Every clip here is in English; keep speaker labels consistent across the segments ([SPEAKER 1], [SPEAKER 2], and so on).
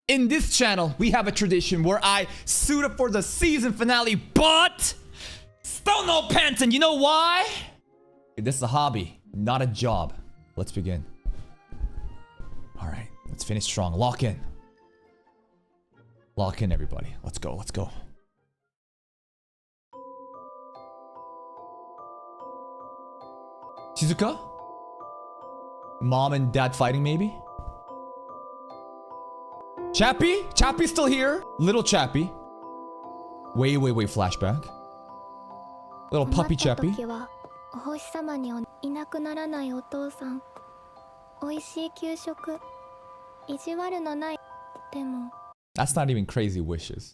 [SPEAKER 1] In this channel, we have a tradition where I suit up for the season finale, but still no pants, and you know why? This is a hobby, not a job. Let's begin. All right, let's finish strong. Lock in. Lock in, everybody. Let's go, let's go. Shizuka? Mom and dad fighting, maybe? Chappie? Chappie's still here? Little Chappie. Wait, flashback. Little puppy Chappie. That's not even crazy wishes.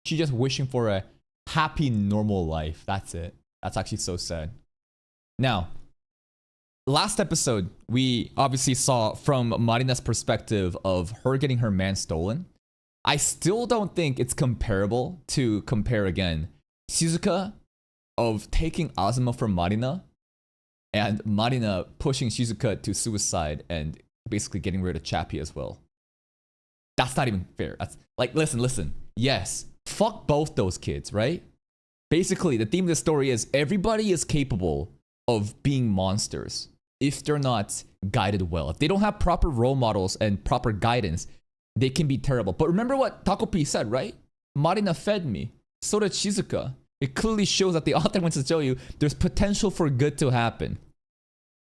[SPEAKER 1] She's just wishing for a happy, normal life. That's it. That's actually so sad. Now, last episode, we obviously saw from Marina's perspective of her getting her man stolen. I still don't think it's comparable to compare again Shizuka of taking Azuma from Marina and Marina pushing Shizuka to suicide and basically getting rid of Chappie as well. That's not even fair. That's like, listen. Yes, fuck both those kids, right? Basically, the theme of the story is everybody is capable of being monsters if they're not guided well. If they don't have proper role models and proper guidance, they can be terrible. But remember what Takopi said, right? Marina fed me. So did Shizuka. It clearly shows that the author wants to show you there's potential for good to happen.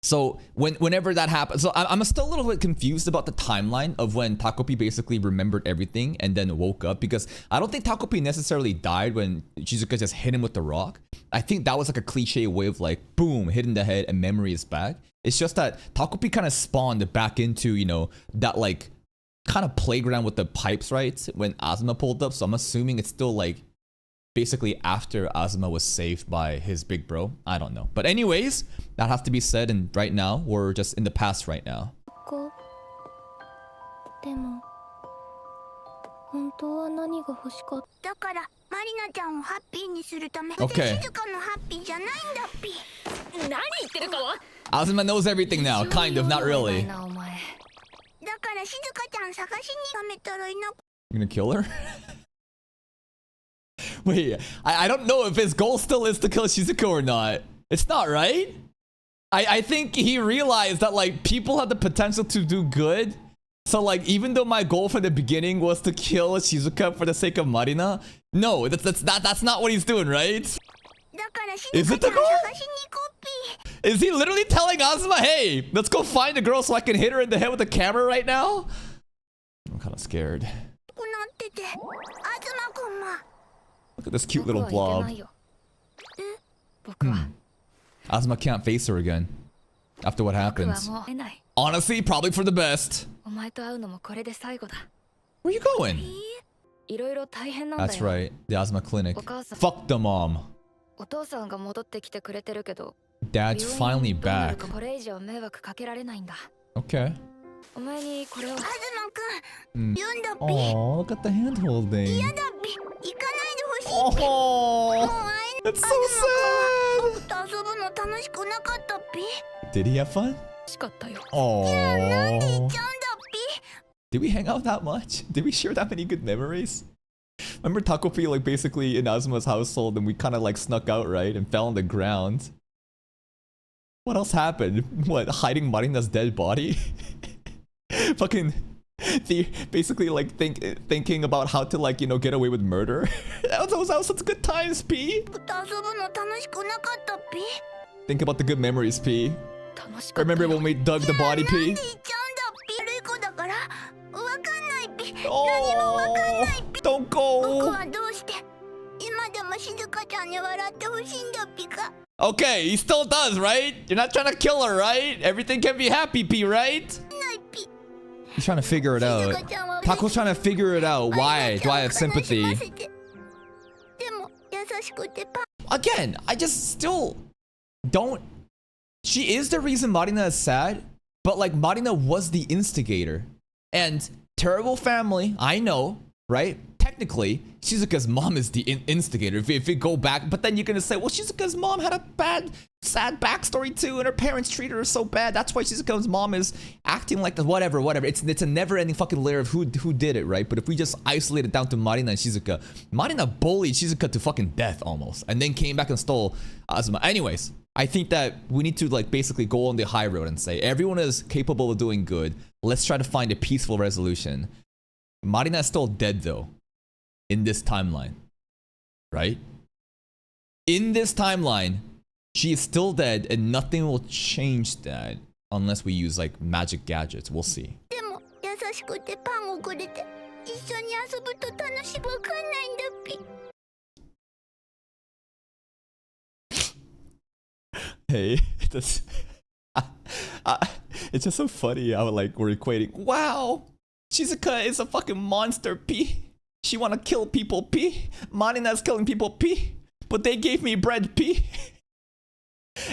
[SPEAKER 1] So whenever that happens, so I'm still a little bit confused about the timeline of when Takopi basically remembered everything and then woke up, because I don't think Takopi necessarily died when Shizuka just hit him with the rock. I think that was like a cliche way of like, boom, hit in the head and memory is back. It's just that Takopi kind of spawned back into, you know, that like kind of playground with the pipes, right? When Azuma pulled up. So I'm assuming it's still like basically after Azuma was saved by his big bro. I don't know. But anyways, that has to be said. And right now, we're just in the past right now. Okay. Azuma knows everything now. Kind of, not really. You're gonna kill her? Wait, I don't know if his goal still is to kill Shizuka or not. It's not, right? I think he realized that like people have the potential to do good. So like even though my goal from the beginning was to kill Shizuka for the sake of Marina, no, that's not what he's doing, right? Is it the goal? Is he literally telling Azuma, hey, let's go find a girl so I can hit her in the head with the camera right now? I'm kind of scared. Look at this cute little blob. Azuma can't face her again after what happens. Honestly, probably for the best. Where are you going? That's right, the Azuma clinic. Fuck the mom. Dad's finally back. Okay. Oh, look at the hand holding. Oh, that's so sad. Did he have fun? Oh. Did we hang out that much? Did we share that many good memories? Remember Takopi like basically in Azuma's household and we kind of like snuck out, right? And fell on the ground. What else happened? What, hiding Marina's dead body? Fucking basically like thinking about how to like, you know, get away with murder. that was such good times, P. Think about the good memories, P. Remember when we dug the body, P? Oh, don't go. Okay, he still does, right? You're not trying to kill her, right? Everything can be happy, P, right? He's trying to figure it out. Tako's trying to figure it out. Why do I have sympathy? Again, I just still don't... She is the reason Marina is sad, but like Marina was the instigator. And terrible family, I know, right? technically, Shizuka's mom is the instigator if we go back. But then you're gonna say, well, Shizuka's mom had a bad, sad backstory too, and her parents treated her so bad. That's why Shizuka's mom is acting like this. Whatever. It's a never-ending fucking layer of who did it, right? But if we just isolate it down to Marina and Shizuka, Marina bullied Shizuka to fucking death almost, and then came back and stole Azuma. Anyways, I think that we need to like basically go on the high road and say everyone is capable of doing good. Let's try to find a peaceful resolution. Marina is still dead though. In this timeline, right? In this timeline, she is still dead and nothing will change that unless we use like magic gadgets. We'll see. Hey, it's just so funny how like we're equating. Wow, Shizuka is a fucking monster, P. She wanna kill people, P. Marina's killing people, P. But they gave me bread, P.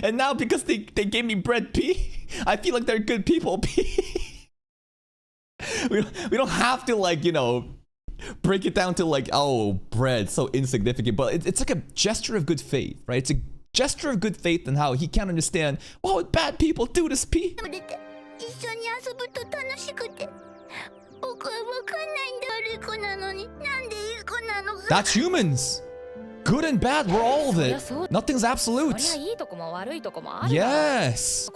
[SPEAKER 1] And now because they gave me bread, P, I feel like they're good people, P. we don't have to like, you know, break it down to like, oh, bread, so insignificant. But it's like a gesture of good faith, right? It's a gesture of good faith and how he can't understand, why would bad people do this, P? That's humans. Good and bad, we're all of it. Nothing's absolute. Yes.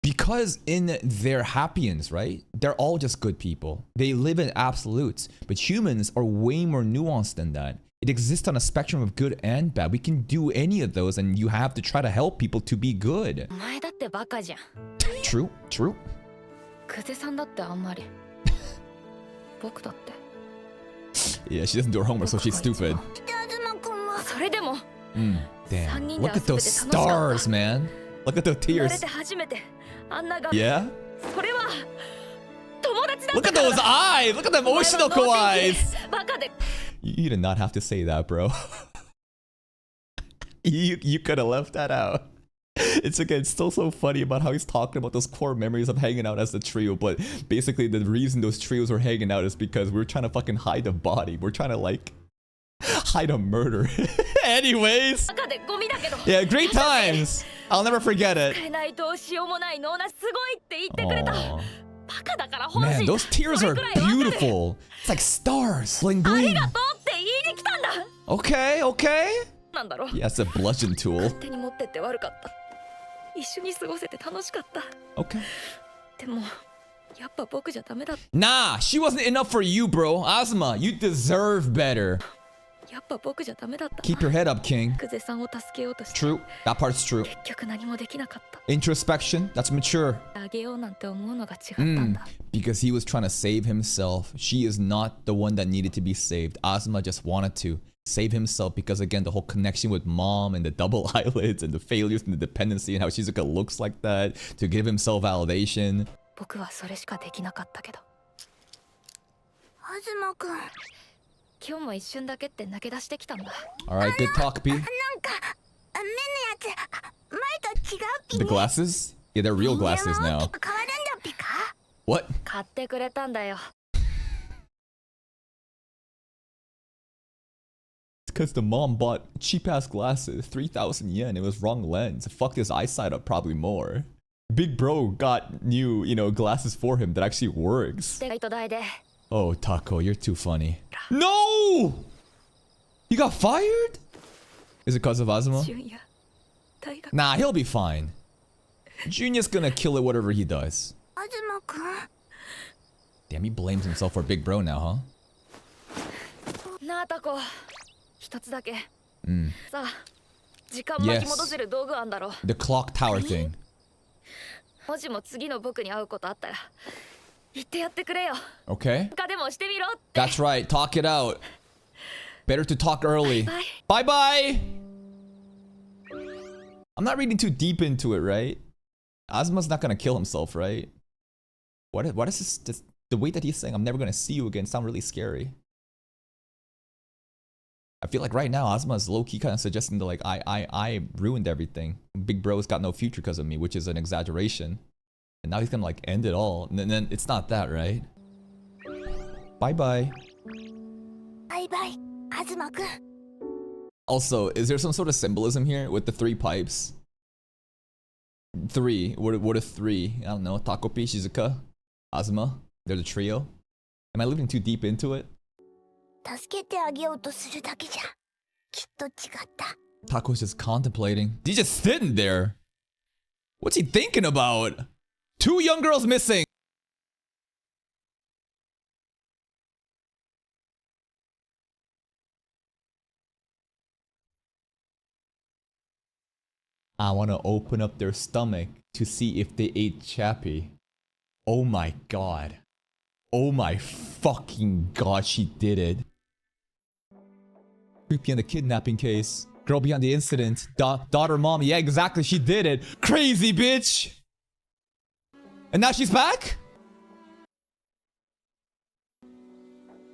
[SPEAKER 1] Because in their happiness, right? They're all just good people. They live in absolutes. But humans are way more nuanced than that. It exists on a spectrum of good and bad. We can do any of those, and you have to try to help people to be good. True, true. Yeah, she doesn't do her homework, so she's stupid. Damn. Look at those stars, man. Look at the tears. Yeah? Look at those eyes! Look at them Oshinoko eyes! You did not have to say that, bro. you could have left that out. It's again, it's still so funny about how he's talking about those core memories of hanging out as the trio, but basically the reason those trios were hanging out is because we're trying to fucking hide a body. We're trying to like hide a murder. Anyways. Yeah, great times. I'll never forget it. Aww. Man, those tears are beautiful. It's like stars. Bling bling. Okay, okay. Yeah, it's a bludgeon tool. Okay. Nah, she wasn't enough for you, bro. Azuma, you deserve better. Keep your head up, King. True, that part's true. Introspection, that's mature. Because he was trying to save himself. She is not the one that needed to be saved. Azuma just wanted to save himself because, again, the whole connection with mom and the double eyelids and the failures and the dependency and how Shizuka looks like that to give himself validation. Alright, good talk, P. The glasses? Yeah, they're real glasses now. What? Because the mom bought cheap-ass glasses, 3,000 yen. It was wrong lens. Fucked his eyesight up probably more. Big bro got new, you know, glasses for him that actually works. Oh, Taco, you're too funny. No! He got fired? Is it because of Azuma? Nah, he'll be fine. Junior's gonna kill it whatever he does. Damn, he blames himself for Big Bro now, huh? Yes. The clock tower thing. Okay. That's right, talk it out. Better to talk early. Bye bye! I'm not reading too deep into it, right? Azuma's not gonna kill himself, right? What is this? The way that he's saying, I'm never gonna see you again, sound really scary. I feel like right now, Azuma is low-key kind of suggesting that like, I ruined everything. Big bro's got no future because of me, which is an exaggeration. And now he's gonna like end it all. And then it's not that, right? Bye-bye.
[SPEAKER 2] イバイ、東くん。
[SPEAKER 1] Also, is there some sort of symbolism here with the three pipes? Three. What if three? I don't know. Takopi, Shizuka, Azuma. They're the trio. Am I living too deep into it?
[SPEAKER 2] 助けてあげようとするだけじゃきっと違った。
[SPEAKER 1] Tako's just contemplating. He's just sitting there. What's he thinking about? Two young girls missing. I want to open up their stomach to see if they ate Chappie. Oh my god. Oh my fucking god, she did it. Creepy on the kidnapping case. Girl behind the incident. Daughter, mom. Yeah, exactly. She did it. Crazy bitch. And now she's back?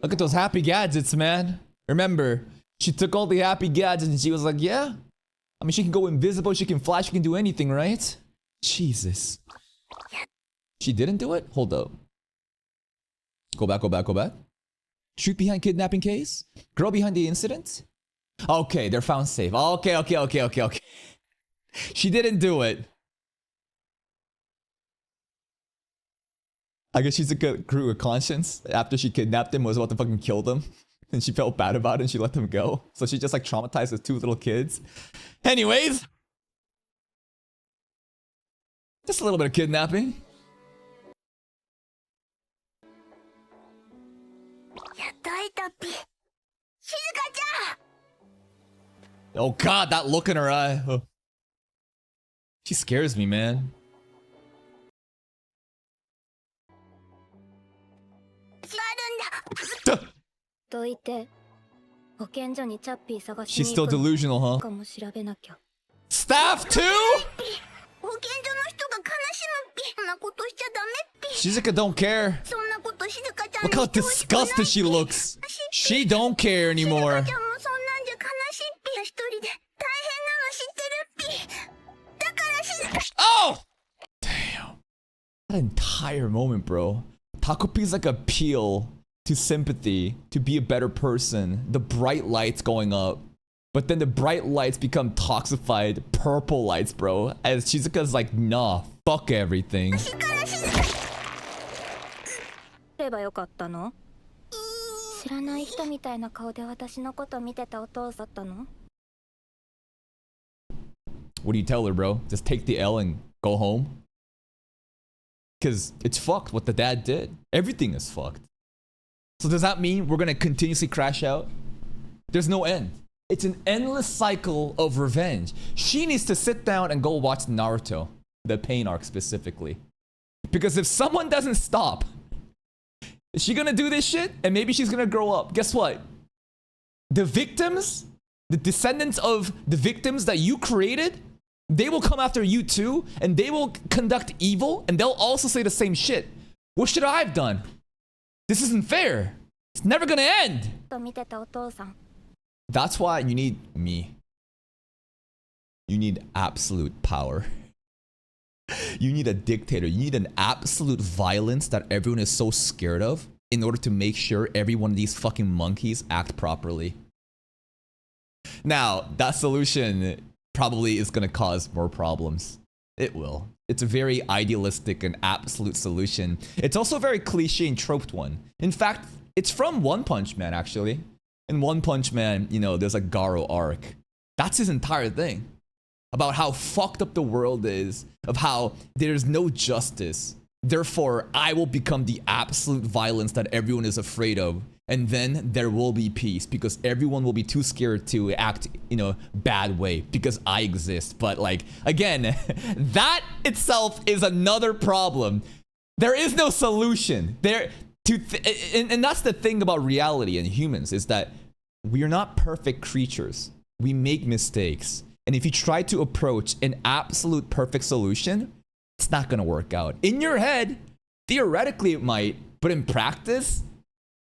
[SPEAKER 1] Look at those happy gadgets, man. Remember, she took all the happy gadgets and she was like, yeah. I mean, she can go invisible, she can fly, she can do anything, right? Jesus. She didn't do it? Hold up. Go back, go back, go back. Shoot behind kidnapping case? Girl behind the incident? Okay, they're found safe. Okay. She didn't do it. I guess she's a good crew of conscience. After she kidnapped him, was about to fucking kill them. And she felt bad about it and she let them go. So she just like traumatized those two little kids. Anyways. Just a little bit of kidnapping. Oh god, that look in her eye. Oh. She scares me, man. She's still delusional, huh? Staff too? Shizuka don't care. Look how disgusted she looks. She don't care anymore. Oh! Damn. That entire moment, bro. Takopi's like appeal to sympathy, to be a better person. The bright lights going up. But then the bright lights become toxified purple lights, bro. As Shizuka's like, nah, fuck everything. What do you tell her, bro? Just take the L and go home? Because it's fucked what the dad did. Everything is fucked. So does that mean we're gonna continuously crash out? There's no end. It's an endless cycle of revenge. She needs to sit down and go watch Naruto. The pain arc specifically. Because if someone doesn't stop, is she gonna do this shit? And maybe she's gonna grow up. Guess what? The victims, the descendants of the victims that you created, they will come after you too, and they will conduct evil, and they'll also say the same shit. What should I have done? This isn't fair. It's never gonna end. That's why you need me. You need absolute power. You need a dictator. You need an absolute violence that everyone is so scared of in order to make sure every one of these fucking monkeys act properly. Now, that solution probably is gonna cause more problems. It will. It's a very idealistic and absolute solution. It's also a very cliche and troped one. In fact, it's from One Punch Man, actually. In One Punch Man, you know, there's a Garo arc. That's his entire thing. About how fucked up the world is, of how there's no justice. Therefore, I will become the absolute violence that everyone is afraid of. And then there will be peace because everyone will be too scared to act in a bad way because I exist. But like, again, that itself is another problem. There is no solution. And that's the thing about reality and humans is that we are not perfect creatures. We make mistakes. And if you try to approach an absolute perfect solution, it's not gonna work out. In your head, theoretically it might, but in practice,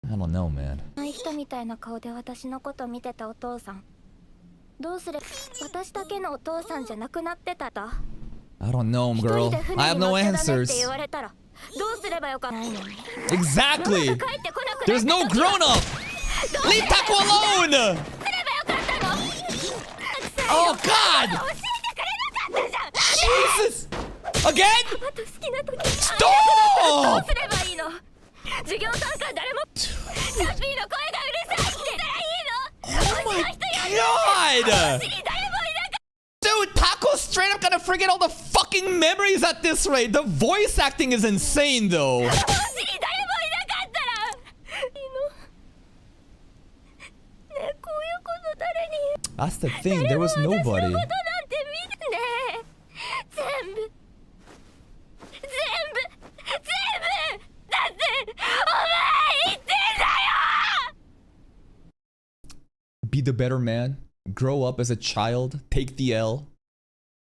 [SPEAKER 1] I don't know, man. I don't know, girl. I have no answers. Exactly. There's no grown-up. Leave Taco alone! Oh God! Jesus! Again? Stop! Oh my God! Dude, Taco's straight up gonna forget all the fucking memories at this rate. The voice acting is insane though. That's the thing, there was nobody. Be the better man. Grow up as a child. Take the L.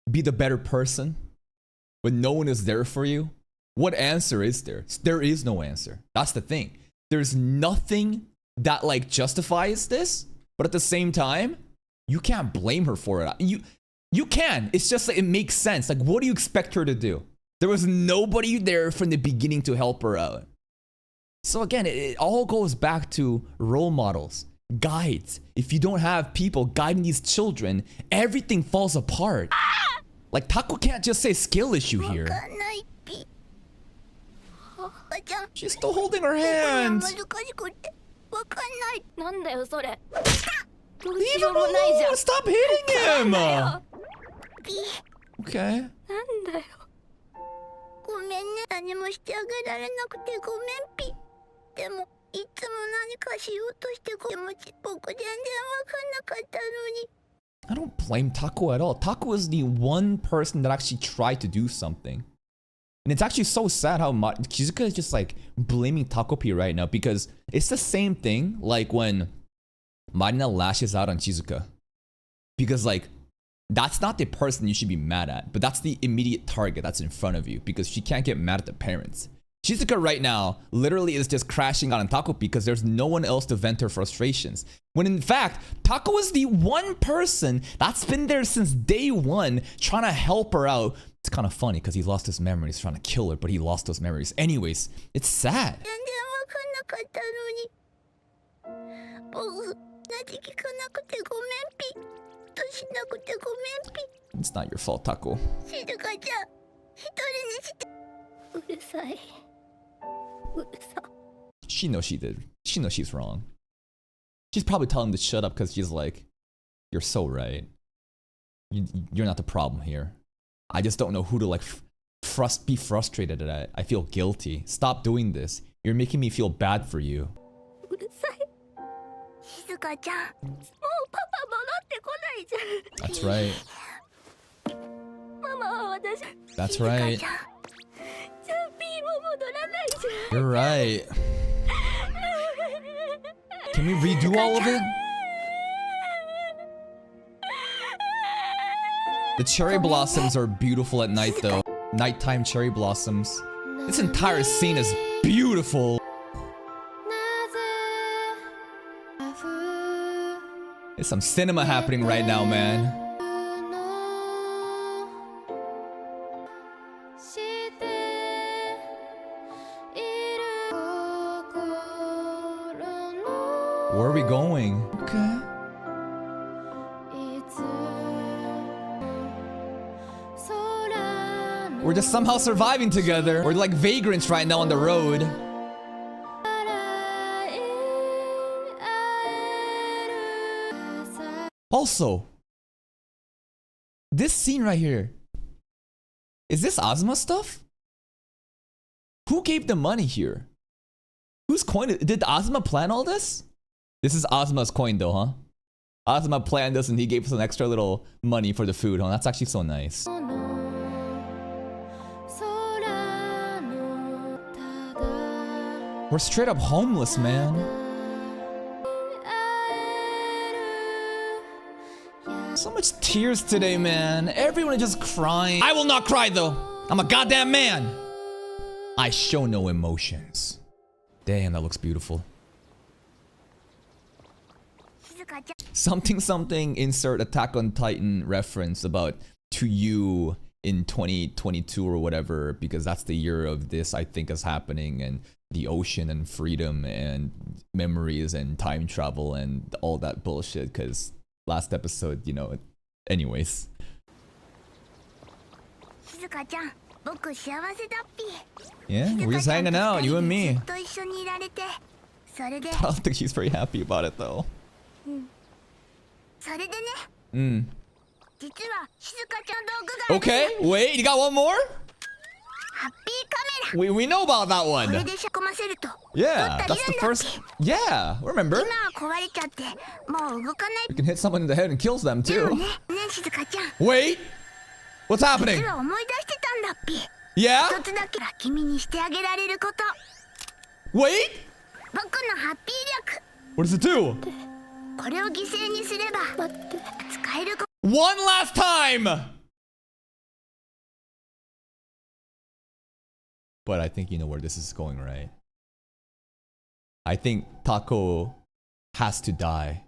[SPEAKER 1] Be the better person. When no one is there for you. What answer is there? There is no answer. That's the thing. There's nothing that like justifies this. But at the same time, you can't blame her for it. You can. It's just like it makes sense. Like, what do you expect her to do? There was nobody there from the beginning to help her out. So again, it all goes back to role models, guides. If you don't have people guiding these children, everything falls apart. Like, Taco can't just say skill issue here. She's still holding her hand. Leave him alone! Stop hitting him! Okay. I don't blame Taco at all. Taco is the one person that actually tried to do something. And it's actually so sad how Shizuka is just like blaming Takopi right now, because it's the same thing like when Marina lashes out on Shizuka. Because like, that's not the person you should be mad at, but that's the immediate target that's in front of you, because she can't get mad at the parents. Shizuka right now literally is just crashing out on Takopi because there's no one else to vent her frustrations. When in fact, Taco is the one person that's been there since day one trying to help her out. It's kind of funny because he lost his memories trying to kill her, but he lost those memories. Anyways, it's sad. It's not your fault, Taco. She knows she did. She knows she's wrong. She's probably telling him to shut up because she's like, you're so right. You're not the problem here. I just don't know who to like be frustrated at. I feel guilty. Stop doing this. You're making me feel bad for you. That's right. That's right. You're right. Can we redo all of it? The cherry blossoms are beautiful at night though. Nighttime cherry blossoms. This entire scene is beautiful. There's some cinema happening right now, man. Where are we going? Okay. We're just somehow surviving together. We're like vagrants right now on the road. Also, this scene right here. Is this Azuma stuff? Who gave the money here? Whose coin? Did Azuma plan all this? This is Azuma's coin though, huh? Azuma planned this and he gave us some extra little money for the food, huh? That's actually so nice. We're straight up homeless, man. So much tears today, man. Everyone is just crying. I will not cry though. I'm a goddamn man. I show no emotions. Damn, that looks beautiful. Something insert Attack on Titan reference about to you in 2022 or whatever, because that's the year of this I think is happening, and the ocean and freedom and memories and time travel and all that bullshit, because last episode, you know, anyways.
[SPEAKER 2] 静香ちゃん、僕幸せだっぴ。
[SPEAKER 1] Yeah, we're just hanging out, you and me.
[SPEAKER 2] ずっと一緒にいられて、それで。
[SPEAKER 1] I don't think she's very happy about it though.
[SPEAKER 2] それでね。実は静香ちゃん道具が。
[SPEAKER 1] Okay, wait, you got one more?
[SPEAKER 2] ハッピーカメラ。
[SPEAKER 1] We know about that
[SPEAKER 2] こ
[SPEAKER 1] one.
[SPEAKER 2] れで仕込ませると。
[SPEAKER 1] Yeah,
[SPEAKER 2] 撮ったり
[SPEAKER 1] that's
[SPEAKER 2] す
[SPEAKER 1] the
[SPEAKER 2] るんだっ
[SPEAKER 1] first.
[SPEAKER 2] け。
[SPEAKER 1] Yeah, remember?
[SPEAKER 2] 今は壊れちゃって、もう動かない。
[SPEAKER 1] You can hit someone in the head and kills them
[SPEAKER 2] でも
[SPEAKER 1] too.
[SPEAKER 2] ね、静香ちゃん。
[SPEAKER 1] Wait, what's happening?
[SPEAKER 2] 実は思い出してたんだっぴ。
[SPEAKER 1] Yeah?
[SPEAKER 2] 一つだけ君にしてあげられること。
[SPEAKER 1] Wait,
[SPEAKER 2] 僕のハッピー力。
[SPEAKER 1] what does it do?
[SPEAKER 2] これを犠牲にすれば使えるこ
[SPEAKER 1] One last time! But I think you know where this is going, right? I think Taco has to die.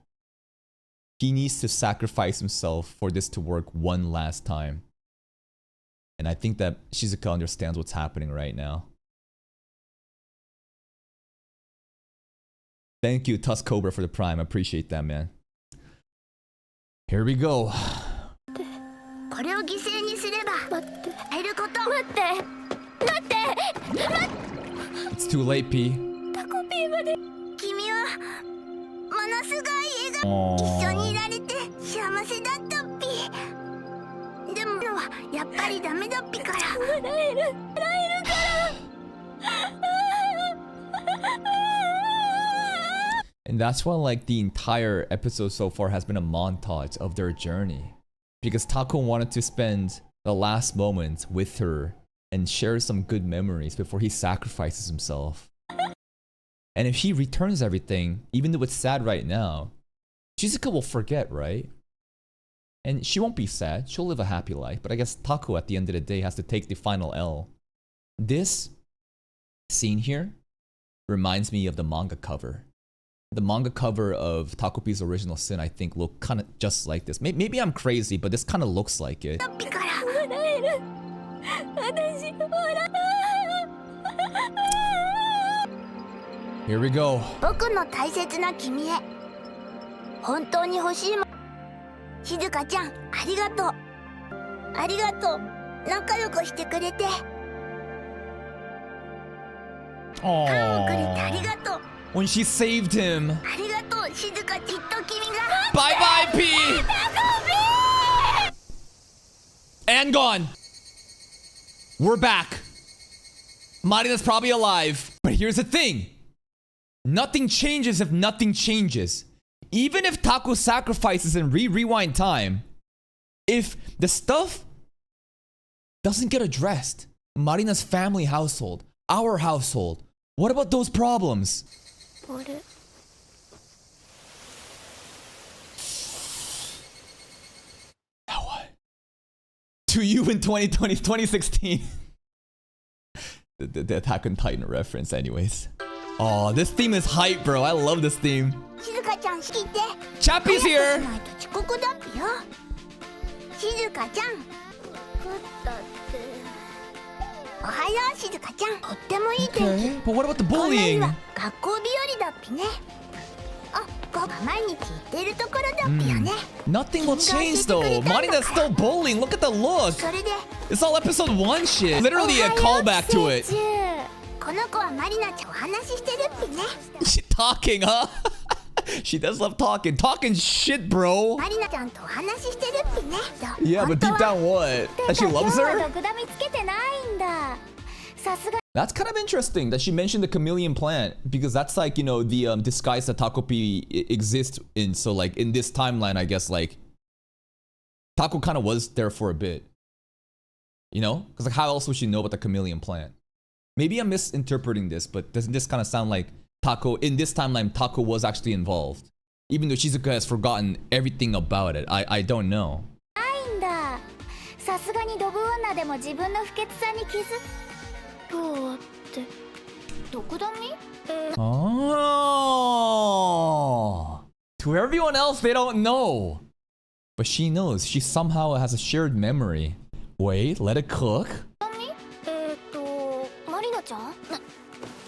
[SPEAKER 1] He needs to sacrifice himself for this to work one last time. And I think that Shizuka understands what's happening right now. Thank you, Tusk Cobra, for the prime. I appreciate that, man. Here we go.
[SPEAKER 2] これを犠牲にすれば使えること。待って。
[SPEAKER 1] It's too late, P.
[SPEAKER 2] タコピーまで。君はものすごい笑顔。一緒にいられて幸せだったっぴ。でもやっぱりダメだっぴから。笑えるから。
[SPEAKER 1] And that's why, like, the entire episode so far has been a montage of their journey. Because Taco wanted to spend the last moments with her and share some good memories before he sacrifices himself. And if he returns everything, even though it's sad right now, Shizuka will forget, right? And she won't be sad, she'll live a happy life. But I guess Taco at the end of the day has to take the final L. This scene here reminds me of the manga cover. The manga cover of Takopi's Original Sin, I think, look kind of just like this. Maybe I'm crazy, but this kind of looks like it. Here we go.
[SPEAKER 2] 僕の大切な君へ。本当に欲しいも。静香ちゃん、ありがとう。ありがとう。仲良くしてくれて。パンをくれてありがとう。
[SPEAKER 1] When she saved him.
[SPEAKER 2] ありがとう、静香。きっと君が。
[SPEAKER 1] Bye bye, P! And gone. We're back. Marina's probably alive. But here's the thing. Nothing changes if nothing changes. Even if Taco sacrifices and rewind time, if the stuff doesn't get addressed, Marina's family household, our household, what about those problems?
[SPEAKER 2] あれ
[SPEAKER 1] Now what? To you in 2020, 2016. the Attack on Titan reference, anyways. Oh, this theme is hype, bro. I love this theme.
[SPEAKER 2] 静香ちゃん、聞いて。
[SPEAKER 1] Chappie's here.
[SPEAKER 2] 早くしないと遅刻だっぴよ。静香ちゃん。おはよう、静香ちゃん。とってもいい天気。
[SPEAKER 1] Okay, but what about the
[SPEAKER 2] こんな日
[SPEAKER 1] bullying?
[SPEAKER 2] は学校日和だっぴね。あ、ここ毎日行っているところだっぴよね。
[SPEAKER 1] Nothing will change though. Marina's still bullying. Look at the look.
[SPEAKER 2] それで。
[SPEAKER 1] It's all episode 1 shit. Literally a callback to it.
[SPEAKER 2] この子はマリナちゃんお話ししてるっぴね。
[SPEAKER 1] She talking, huh? She does love talking. Talking shit, bro.
[SPEAKER 2] マリナちゃんとお話ししてるっぴね。
[SPEAKER 1] Yeah, but deep down what? That she loves her?
[SPEAKER 2] 毒ダミつけてないんだ。さすが。
[SPEAKER 1] That's kind of interesting that she mentioned the chameleon plant, because that's like, you know, the disguise that Takopi exists in. So like in this timeline, I guess like Taco kind of was there for a bit, you know, because like how else would she know about the chameleon plant? Maybe I'm misinterpreting this, but doesn't this kind of sound like Taco in this timeline? Taco was actually involved, even though Shizuka has forgotten everything about it. I don't know.
[SPEAKER 2] ないんだ。さすがにドブ女でも自分の不潔さに気づく。どうって。毒ダミ？
[SPEAKER 1] Oh, to everyone else, they don't know. But she knows. She somehow has a shared memory. Wait, let it cook.
[SPEAKER 2] マリナちゃん？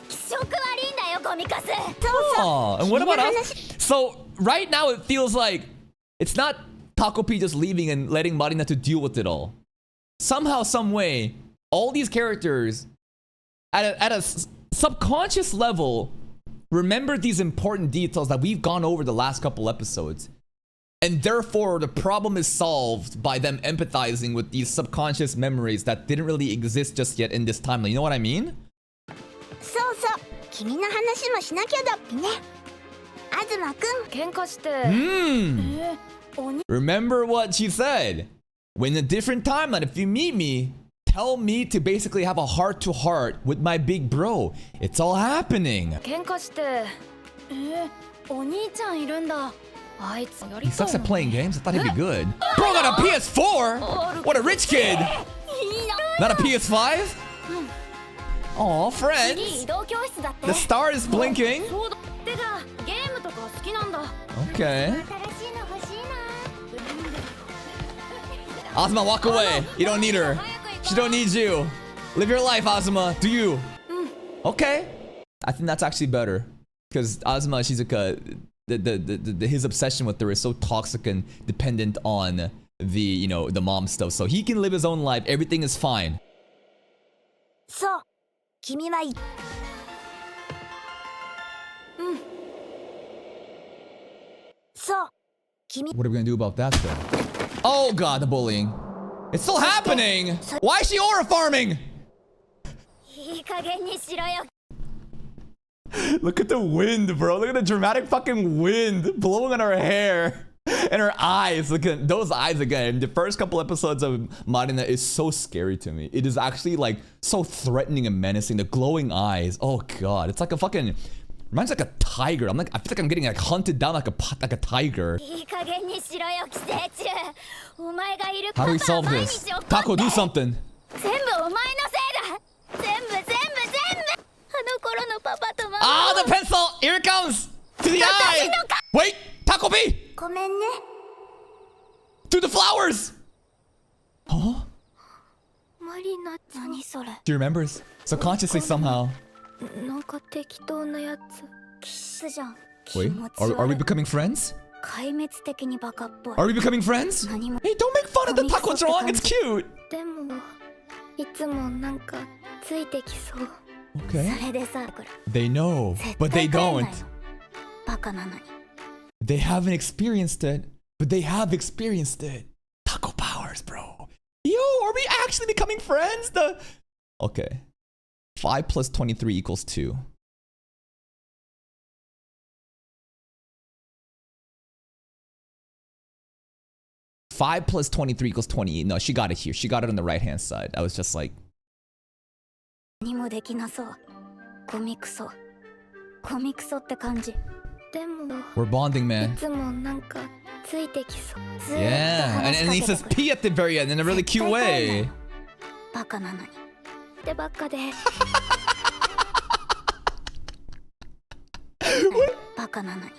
[SPEAKER 2] 気色悪
[SPEAKER 1] Oh, and what about us? So right now it feels like it's not Takopi just leaving and letting Marina to deal with it all. Somehow, some way, all these characters at a subconscious level remember these important details that we've gone over the last couple episodes. And therefore, the problem is solved by them empathizing with these subconscious memories that didn't really exist just yet in this timeline. You know what I mean?
[SPEAKER 2] そうそう、君の話もしなきゃだっぴね。東くん、喧嘩して。
[SPEAKER 1] Remember what she said. When in a different timeline, if you meet me, tell me to basically have a heart-to-heart with my big bro. It's all happening.
[SPEAKER 3] 喧嘩して。お兄ちゃんいるんだ。
[SPEAKER 1] He sucks at playing games. I thought he'd be good. Bro got a PS4? What a rich kid. Not a PS5? Aw, friends. The star is blinking. Okay. Asuma, walk away. You don't need her. She don't need you. Live your life, Asuma. Do you? Okay. I think that's actually better. Because Asuma Shizuka, his obsession with her is so toxic and dependent on the, you know, the mom stuff. So he can live his own life. Everything is fine.
[SPEAKER 2] So, 君はそう君
[SPEAKER 1] What are we gonna do about that then? Oh god, the bullying. It's still happening! Why is she aura farming?
[SPEAKER 2] いい加減にしろよ
[SPEAKER 1] Look at the wind, bro. Look at the dramatic fucking wind blowing on her hair and her eyes. Look at those eyes again. The first couple episodes of Marina is so scary to me. It is actually like so threatening and menacing. The glowing eyes. Oh god, it's like a fucking reminds me like a tiger. I feel like I'm getting like hunted down like a tiger. How do we solve this? Taco, do something. Ah, the pencil! Here it comes! To the eye! Wait! Takopi!
[SPEAKER 2] ごめんね
[SPEAKER 1] Through the flowers! Huh?
[SPEAKER 3] マリナ、何それ
[SPEAKER 1] She remembers. Subconsciously somehow.
[SPEAKER 3] なんか適当なやつキスじゃん
[SPEAKER 1] Wait, are we becoming friends?
[SPEAKER 3] 壊滅的にバカっぽい
[SPEAKER 1] Are we becoming friends? Hey, don't make fun of the taco drawing, it's cute!
[SPEAKER 3] でもいつもなんかついてきそう
[SPEAKER 1] Okay.
[SPEAKER 3] それでさ
[SPEAKER 1] They know, but they don't.
[SPEAKER 3] バカなのに
[SPEAKER 1] They haven't experienced it, but they have experienced it. Taco powers, bro. Yo, are we actually becoming friends? Okay. 5 plus 23 equals 2. Five plus 23 equals 28. No, she got it here. She got it on the right-hand side. I was just like...
[SPEAKER 3] 何もできなそうコミクソって感じでも
[SPEAKER 1] We're bonding,
[SPEAKER 3] い
[SPEAKER 1] man.
[SPEAKER 3] つもなんかついてきそう
[SPEAKER 1] Yeah, and he says P at the very end in a really cute way.
[SPEAKER 3] バカなのにってばっかでバカなのに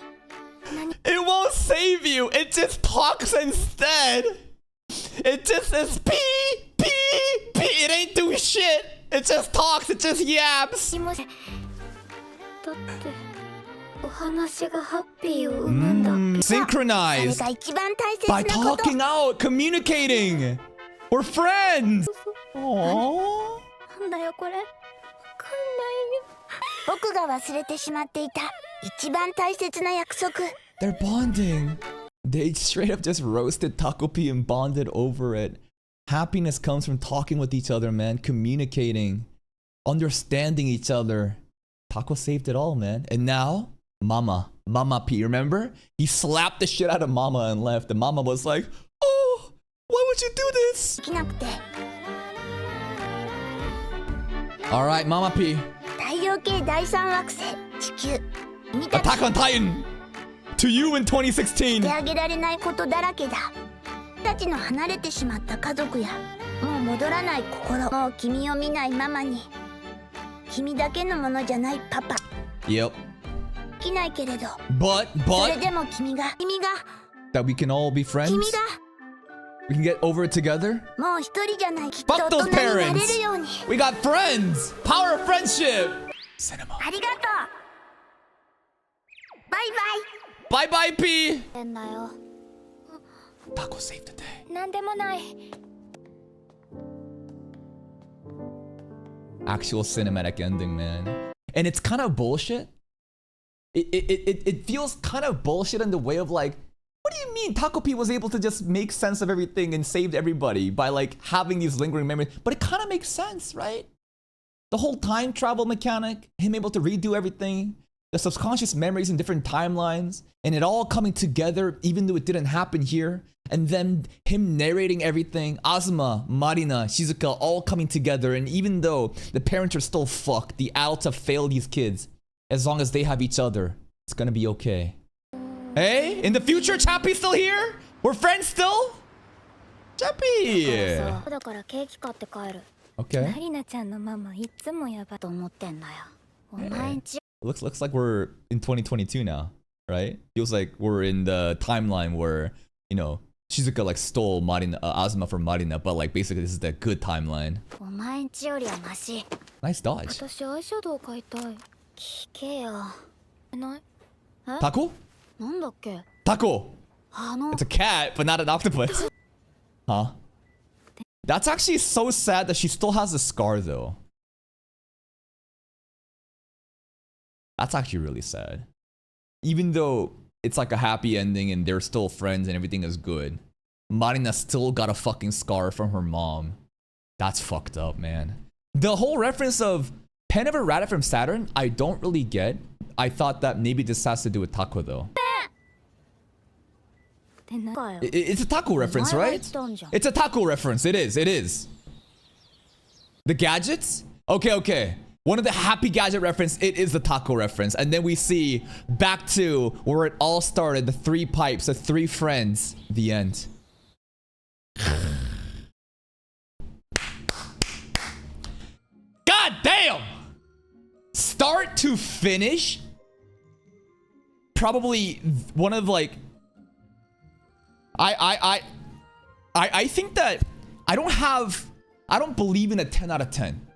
[SPEAKER 1] It won't save you. It just talks instead. It just says P, P, P. It ain't doing shit. It just talks. It just yaps.
[SPEAKER 3] だってお話がハッピーを生むんだ
[SPEAKER 1] Synchronized
[SPEAKER 2] それが一番大切
[SPEAKER 1] by
[SPEAKER 2] なこと
[SPEAKER 1] talking out, communicating. We're friends. Aww.
[SPEAKER 3] なんだよこれわかんないよ
[SPEAKER 2] 僕が忘れてしまっていた一番大切な約束
[SPEAKER 1] They're bonding. They straight up just roasted Takopi and bonded over it. Happiness comes from talking with each other, man. Communicating. Understanding each other. Taco saved it all, man. And now, Mama P, remember? He slapped the shit out of Mama and left. And Mama was like, oh, why would you do this?
[SPEAKER 2] できなくて
[SPEAKER 1] Alright, Mama P.
[SPEAKER 2] 太陽系第三惑星地球君たち
[SPEAKER 1] Attack on Titan! To you in 2016!
[SPEAKER 2] してあげられないことだらけだたちの離れてしまった家族やもう戻らない心もう君を見ないママに君だけのものじゃないパパ
[SPEAKER 1] Yep.
[SPEAKER 2] できないけれど
[SPEAKER 1] But
[SPEAKER 2] それでも君が
[SPEAKER 1] that we can all be friends?
[SPEAKER 2] 君が
[SPEAKER 1] We can get over it together?
[SPEAKER 2] もう一人じゃないきっと
[SPEAKER 1] Fuck
[SPEAKER 2] 大
[SPEAKER 1] those
[SPEAKER 2] 人になれ
[SPEAKER 1] parents!
[SPEAKER 2] るように
[SPEAKER 1] We got friends! Power of friendship! Cinema.
[SPEAKER 2] ありがとうバイバイ。
[SPEAKER 1] Bye bye, P.
[SPEAKER 3] 変だよ。
[SPEAKER 1] Taco saved the day.
[SPEAKER 3] なんでもない。
[SPEAKER 1] Actual cinematic ending, man. And it's kind of bullshit. It feels kind of bullshit in the way of like, what do you mean Takopi was able to just make sense of everything and saved everybody by like having these lingering memories? But it kind of makes sense, right? The whole time travel mechanic, him able to redo everything, the subconscious memories in different timelines, and it all coming together even though it didn't happen here. And then him narrating everything, Azuma, Marina, Shizuka all coming together. And even though the parents are still fucked, the adults have failed these kids. As long as they have each other, it's gonna be okay. Hey, in the future, Chappie's still here? We're friends still? Chappie!
[SPEAKER 3] だからケーキ買って帰る。
[SPEAKER 1] Okay.
[SPEAKER 3] マリナちゃんのママいつもやばいと思ってんだよ。お前んち。
[SPEAKER 1] Looks like we're in 2022 now, right? Feels like we're in the timeline where, you know, Shizuka like stole Marina, Azuma from Marina, but like basically this is the good timeline.
[SPEAKER 3] お前んちよりはマシ。
[SPEAKER 1] Nice dodge.
[SPEAKER 3] 私アイシャドウ買いたい。聞けよ。ない？え？
[SPEAKER 1] Taco?
[SPEAKER 3] なんだっけ？
[SPEAKER 1] Taco!
[SPEAKER 3] あの。
[SPEAKER 1] It's a cat, but not an octopus. Huh? That's actually so sad that she still has a scar though. That's actually really sad. Even though it's like a happy ending and they're still friends and everything is good, Marina still got a fucking scar from her mom. That's fucked up, man. The whole reference of Pen of a Rabbit from Saturn, I don't really get. I thought that maybe this has to do with Taco though. It's a Taco reference, right? It's a Taco reference. It is. The gadgets? Okay. One of the happy gadget reference, it is the Taco reference. And then we see back to where it all started, the three pipes, the three friends, the end. God damn! Start to finish, probably one of like, I think that I don't believe in a 10 out of 10.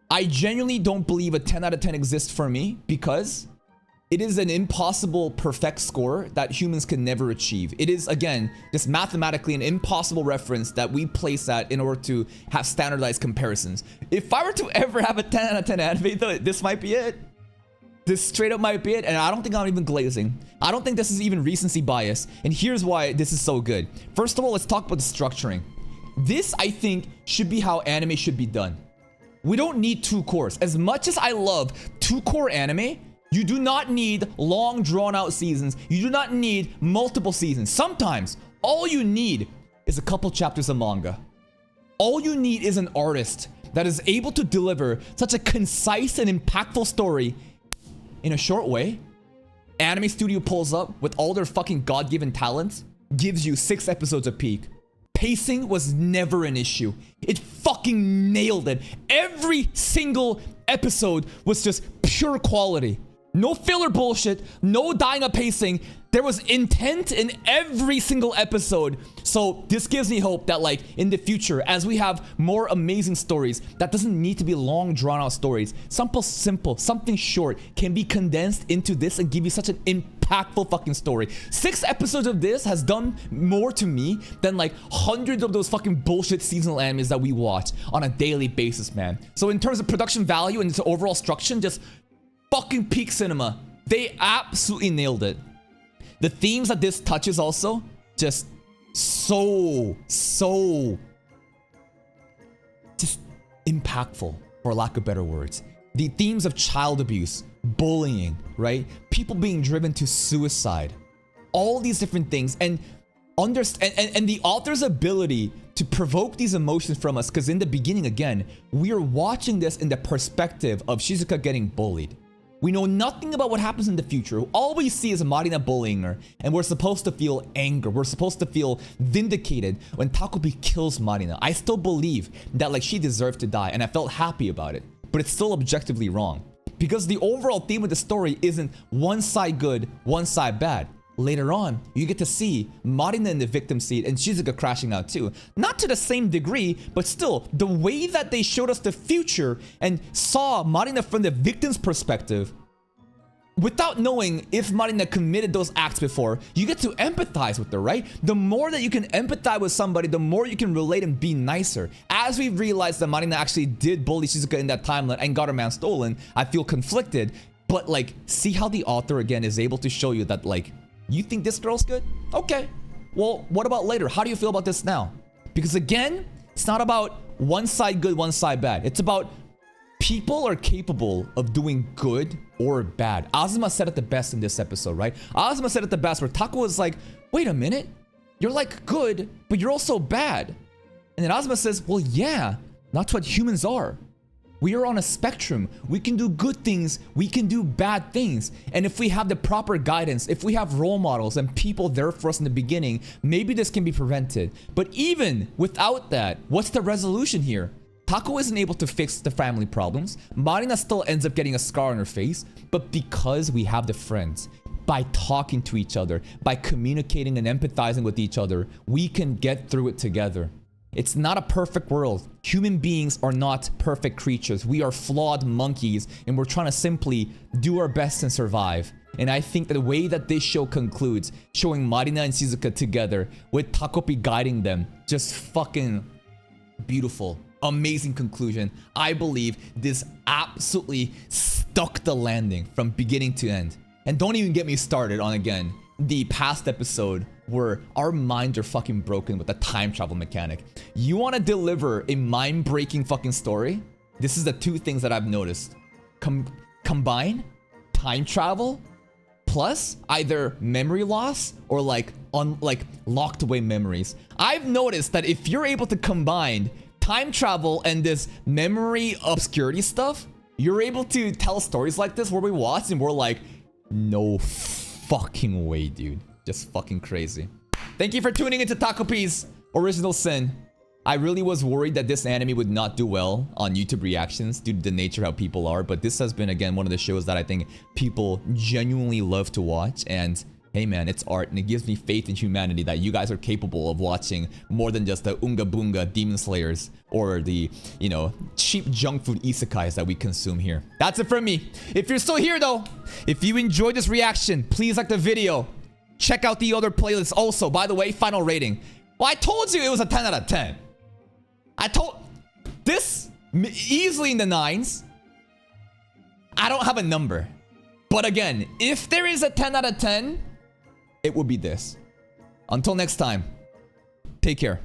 [SPEAKER 1] I genuinely don't believe a 10 out of 10 exists for me because it is an impossible perfect score that humans can never achieve. It is, again, just mathematically an impossible reference that we place at in order to have standardized comparisons. If I were to ever have a 10 out of 10 anime, though, this might be it. This straight up might be it, and I don't think I'm even glazing. I don't think this is even recency bias, and here's why this is so good. First of all, let's talk about the structuring. This, I think, should be how anime should be done. We don't need two cores. As much as I love two-core anime, you do not need long, drawn-out seasons. You do not need multiple seasons. Sometimes, all you need is a couple chapters of manga. All you need is an artist that is able to deliver such a concise and impactful story in a short way. Anime studio pulls up with all their fucking God-given talents, gives you 6 episodes a peak. Pacing was never an issue. It fucking nailed it. Every single episode was just pure quality. No filler bullshit, no dying of pacing. There was intent in every single episode. So this gives me hope that like in the future, as we have more amazing stories, that doesn't need to be long drawn out stories. Simple, something short can be condensed into this and give you such an impactful fucking story. 6 episodes of this has done more to me than like hundreds of those fucking bullshit seasonal animes that we watch on a daily basis, man. So in terms of production value and its overall structure, just fucking peak cinema. They absolutely nailed it. The themes that this touches also, just so just impactful, for lack of better words. The themes of child abuse, bullying, right? People being driven to suicide. All these different things, and the author's ability to provoke these emotions from us, because in the beginning, again, we are watching this in the perspective of Shizuka getting bullied. We know nothing about what happens in the future. All we see is Marina bullying her, and we're supposed to feel anger. We're supposed to feel vindicated when Takopi kills Marina. I still believe that like she deserved to die, and I felt happy about it, but it's still objectively wrong. Because the overall theme of the story isn't one side good, one side bad. Later on, you get to see Marina in the victim seat and Shizuka crashing out too. Not to the same degree, but still, the way that they showed us the future and saw Marina from the victim's perspective, without knowing if Marina committed those acts before, you get to empathize with her, right? The more that you can empathize with somebody, the more you can relate and be nicer. As we realized that Marina actually did bully Shizuka in that timeline and got her man stolen, I feel conflicted. But like, see how the author again is able to show you that like, you think this girl's good? Okay. Well, what about later? How do you feel about this now? Because again, it's not about one side good, one side bad. It's about people are capable of doing good or bad. Azuma said it the best in this episode, right? Azuma said it the best where Taco was like, wait a minute, you're like good, but you're also bad. And then Azuma says, well, yeah, that's what humans are. We are on a spectrum. We can do good things, we can do bad things. And if we have the proper guidance, if we have role models and people there for us in the beginning, maybe this can be prevented. But even without that, what's the resolution here? Taco isn't able to fix the family problems. Marina still ends up getting a scar on her face. But because we have the friends, by talking to each other, by communicating and empathizing with each other, we can get through it together. It's not a perfect world. Human beings are not perfect creatures. We are flawed monkeys, and we're trying to simply do our best and survive. And I think that the way that this show concludes, showing Marina and Shizuka together, with Takopi guiding them, just fucking beautiful. Amazing conclusion. I believe this absolutely stuck the landing from beginning to end. And don't even get me started on, again, the past episode where our minds are fucking broken with the time travel mechanic. You want to deliver a mind-breaking fucking story? This is the two things that I've noticed. Combine time travel plus either memory loss or like locked away memories. I've noticed that if you're able to combine time travel and this memory obscurity stuff, you're able to tell stories like this where we watch and we're like, no fucking way, dude. Just fucking crazy. Thank you for tuning into Takopi's Original Sin. I really was worried that this anime would not do well on YouTube reactions due to the nature of how people are, but this has been, again, one of the shows that I think people genuinely love to watch. And hey man, it's art, and it gives me faith in humanity that you guys are capable of watching more than just the Unga Boonga Demon Slayers or the, you know, cheap junk food isekais that we consume here. That's it from me. If you're still here though, if you enjoyed this reaction, please like the video. Check out the other playlists also. By the way, final rating. Well, I told you it was a 10 out of 10. I told this easily in the 9s. I don't have a number. But again, if there is a 10 out of 10, it would be this. Until next time, take care.